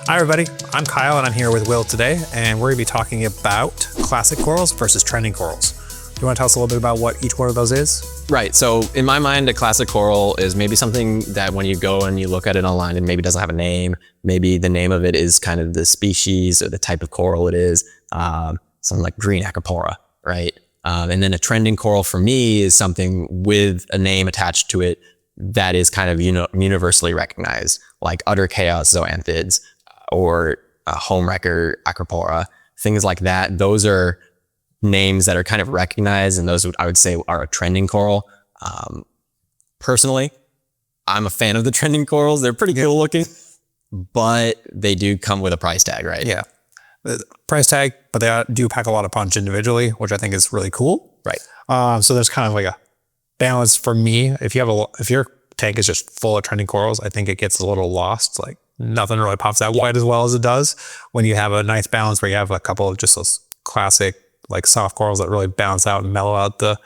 Hi everybody, I'm Kyle and I'm here with Will today, and we're going to be talking about classic corals versus trending corals. Do you want to tell us a little bit about what each one of those is? Right, so in my mind, a classic coral is maybe something that when you go and you look at it online, it maybe doesn't have a name. Maybe the name of it is kind of the species or the type of coral it is, something like green acropora, right? And then a trending coral for me is something with a name attached to it that is kind of universally recognized, like utter chaos zoanthids, or homewrecker acropora, things like that. Those are names that are kind of recognized, and those I would say are a trending coral. Personally, I'm a fan of the trending corals. They're pretty cool looking, but they do come with a price tag, right? Yeah, the price tag, but they do pack a lot of punch individually, which I think is really cool. Right. So there's kind of like a balance for me. If your tank is just full of trending corals, I think it gets a little lost. Like nothing really pops out quite as well as it does when you have a nice balance where you have a couple of just those classic like soft corals that really balance out and mellow out the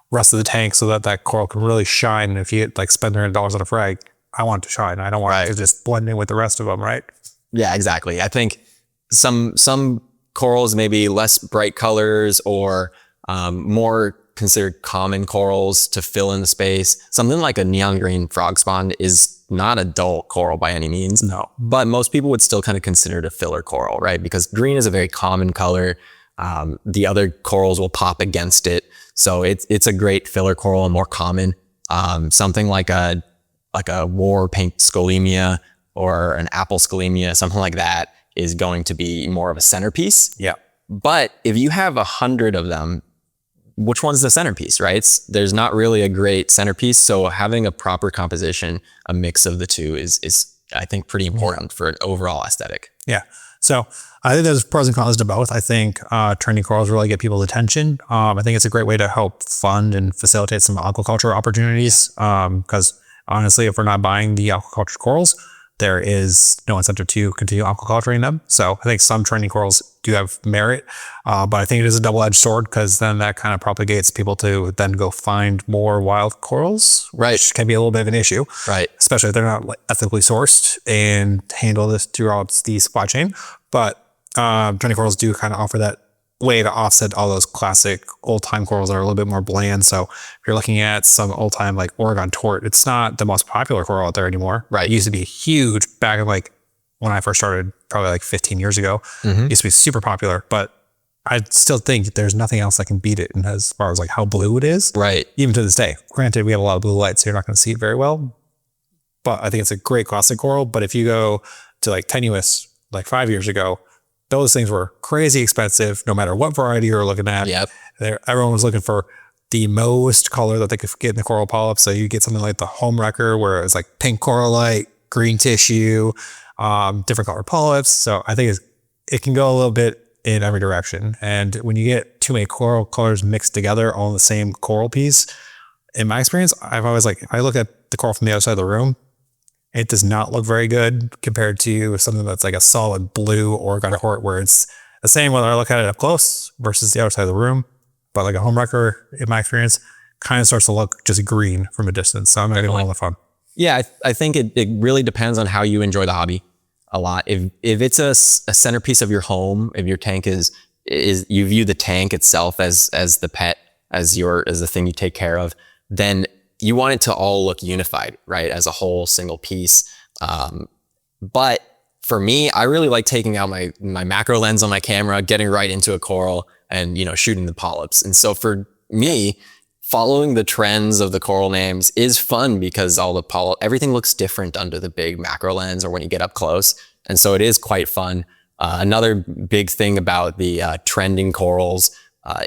rest of the tank so that that coral can really shine. And if you like spend $300 on a frag, I want it to shine. I don't want it to just blend in with the rest of them, right? Yeah, exactly. I think some corals maybe less bright colors or more considered common corals to fill in the space. Something like a neon green frog spawn is not a dull coral by any means. No. But most people would still kind of consider it a filler coral, right? Because green is a very common color. The other corals will pop against it. So it's a great filler coral and more common. Something like a war pink scolemia or an apple scolemia, something like that is going to be more of a centerpiece. Yeah. But if you have 100 of them, which one's the centerpiece, right? There's not really a great centerpiece. So having a proper composition, a mix of the two is I think pretty important for an overall aesthetic. Yeah. So I think there's pros and cons to both. I think trending corals really get people's attention. I think it's a great way to help fund and facilitate some aquaculture opportunities. Because honestly, if we're not buying the aquaculture corals, there is no incentive to continue aquaculturing them. So I think some trending corals do have merit, but I think it is a double-edged sword because then that kind of propagates people to then go find more wild corals, right? Which can be a little bit of an issue, right? Especially if they're not like ethically sourced and handle this throughout the supply chain. But trending corals do kind of offer that way to offset all those classic old-time corals that are a little bit more bland. So if you're looking at some old-time like Oregon tort, it's not the most popular coral out there anymore. Right. It used to be huge back in like when I first started, probably like 15 years ago. It used to be super popular, but I still think there's nothing else that can beat it. And as far as like how blue it is, right? Even to this day, granted, we have a lot of blue light, so you're not going to see it very well, but I think it's a great classic coral. But if you go to like tenuous, like 5 years ago, those things were crazy expensive, no matter what variety you're looking at. Yep. Everyone was looking for the most color that they could get in the coral polyp. So you get something like the homewrecker, where it's like pink coralite, green tissue, different color polyps. So I think it can go a little bit in every direction. And when you get too many coral colors mixed together on the same coral piece, in my experience, I've always like, I look at the coral from the other side of the room, it does not look very good compared to something that's like a solid blue Oregon tort, where it's the same whether I look at it up close versus the other side of the room. But like a homewrecker, in my experience, kind of starts to look just green from a distance. So I'm not getting all the fun. Yeah, I think it really depends on how you enjoy the hobby a lot. If it's a centerpiece of your home, if your tank is you view the tank itself as the pet, as the thing you take care of, then you want it to all look unified, right? As a whole single piece. But for me, I really like taking out my macro lens on my camera, getting right into a coral and, shooting the polyps. And so for me, following the trends of the coral names is fun because everything looks different under the big macro lens or when you get up close. And so it is quite fun. Another big thing about the trending corals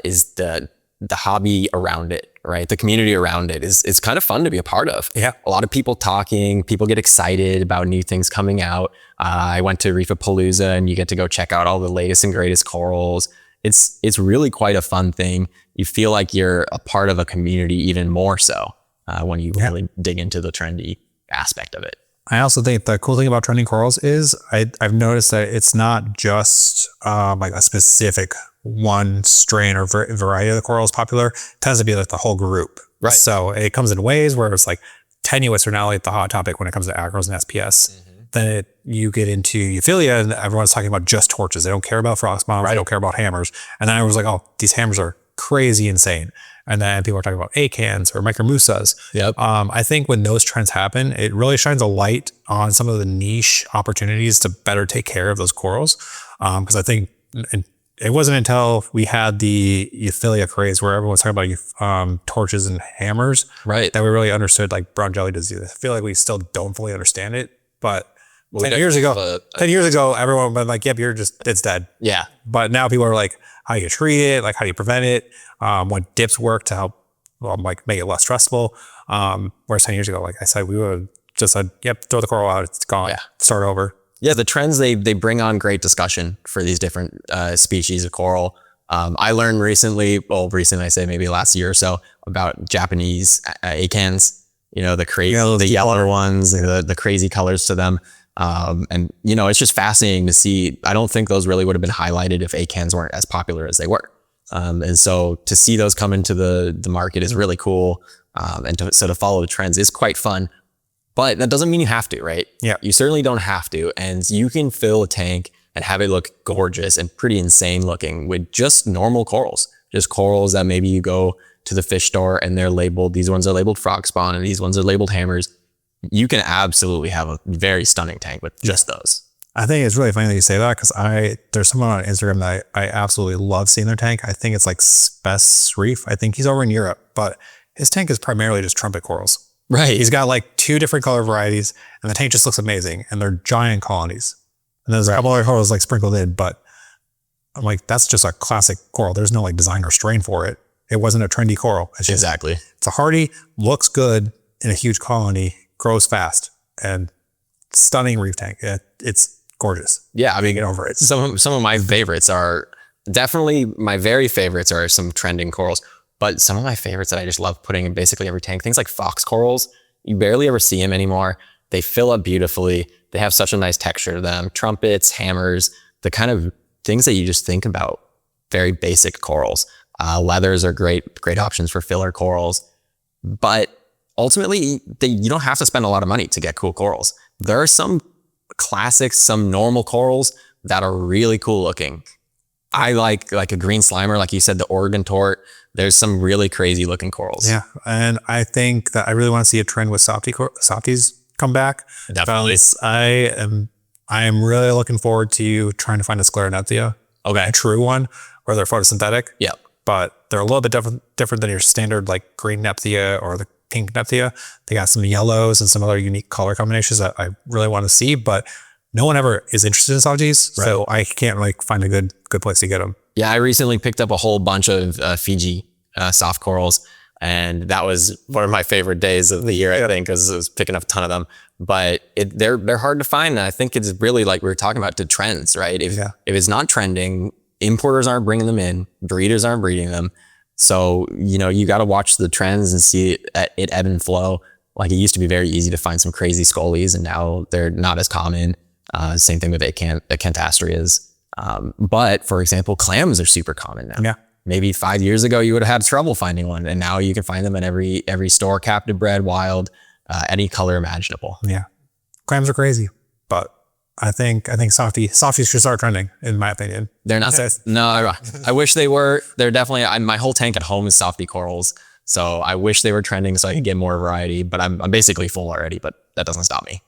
is the hobby around it, right? The community around it is kind of fun to be a part of. Yeah. A lot of people talking, people get excited about new things coming out. I went to Reefapalooza and you get to go check out all the latest and greatest corals. It's really quite a fun thing. You feel like you're a part of a community even more so when you really dig into the trendy aspect of it. I also think the cool thing about trending corals is I've noticed that it's not just like a specific one strain or variety of the coral is popular. It tends to be like the whole group. Right. So it comes in waves where it's like tenuous are now like the hot topic when it comes to acros and SPS. then you get into euphyllia and everyone's talking about just torches. They don't care about frost bombs. They don't care about hammers. And then I was like, oh, these hammers are crazy insane. And then people are talking about acans or micromusas. Yep. I think when those trends happen, it really shines a light on some of the niche opportunities to better take care of those corals. Because I think it wasn't until we had the euphyllia craze where everyone was talking about torches and hammers, Right. that we really understood like brown jelly disease. I feel like we still don't fully understand it, but 10 years ago, everyone was like, yep, it's dead. Yeah. But now people are like, how do you treat it? Like, how do you prevent it? What dips work to help, like make it less stressful? Whereas 10 years ago, like I said, we would just said, yep, throw the coral out. It's gone. Yeah. Start over. Yeah. The trends, they bring on great discussion for these different species of coral. I learned recently I say maybe last year or so, about Japanese acans, the yellow ones, the crazy colors to them. And it's just fascinating to see. I don't think those really would have been highlighted if acans weren't as popular as they were. And so to see those come into the market is really cool. And to follow the trends is quite fun, but that doesn't mean you have to, right? Yeah. You certainly don't have to. And you can fill a tank and have it look gorgeous and pretty insane looking with just normal corals, just corals that maybe you go to the fish store and they're labeled, these ones are labeled frog spawn and these ones are labeled hammers. You can absolutely have a very stunning tank with just those. I think it's really funny that you say that because there's someone on Instagram that I absolutely love seeing their tank. I think it's like Spess Reef. I think he's over in Europe, but his tank is primarily just trumpet corals. Right. He's got like 2 different color varieties and the tank just looks amazing and they're giant colonies. And there's a couple other corals like sprinkled in, but I'm like, that's just a classic coral. There's no like design or strain for it. It wasn't a trendy coral. It's just, Exactly. It's a hardy, looks good in a huge colony, grows fast, and stunning reef tank. It's gorgeous. Yeah, I mean, Get over it. Some of my favorites are definitely my very favorites are some trending corals, but some of my favorites that I just love putting in basically every tank, things like fox corals. You barely ever see them anymore. They fill up beautifully. They have such a nice texture to them. Trumpets, hammers, the kind of things that you just think about. Very basic corals. Leathers are great options for filler corals, but ultimately you don't have to spend a lot of money to get cool corals. There are some classics, some normal corals that are really cool looking. I like a green slimer, like you said, the Oregon tort. There's some really crazy looking corals. Yeah, and I think that I really want to see a trend with softies come back. Definitely. I am really looking forward to trying to find a scleronephthia. Okay. A true one where they're photosynthetic. Yep. But they're a little bit different than your standard like green nephthia or the pink nephthia. They got some yellows and some other unique color combinations that I really want to see, but no one ever is interested in softies. So I can't like find a good place to get them. Yeah, I recently picked up a whole bunch of Fiji soft corals, and that was one of my favorite days of the year, I think, because I was picking up a ton of them. But they're hard to find, and I think it's really like we were talking about the trends, right? If it's not trending, importers aren't bringing them in, breeders aren't breeding them. So, you got to watch the trends and see it ebb and flow. Like it used to be very easy to find some crazy scullies, and now they're not as common. Same thing with acantastrias. But for example, clams are super common now. Yeah. Maybe 5 years ago you would have had trouble finding one, and now you can find them in every store, captive bred, wild, any color imaginable. Yeah. Clams are crazy, but I think softies should start trending, in my opinion. They're not. No, I wish they were. They're definitely. My whole tank at home is softie corals, so I wish they were trending so I could get more variety. But I'm basically full already. But that doesn't stop me.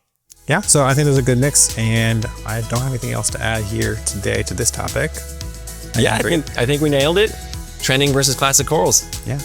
Yeah. So I think there's a good mix, and I don't have anything else to add here today to this topic. I think we nailed it. Trending versus classic corals. Yeah.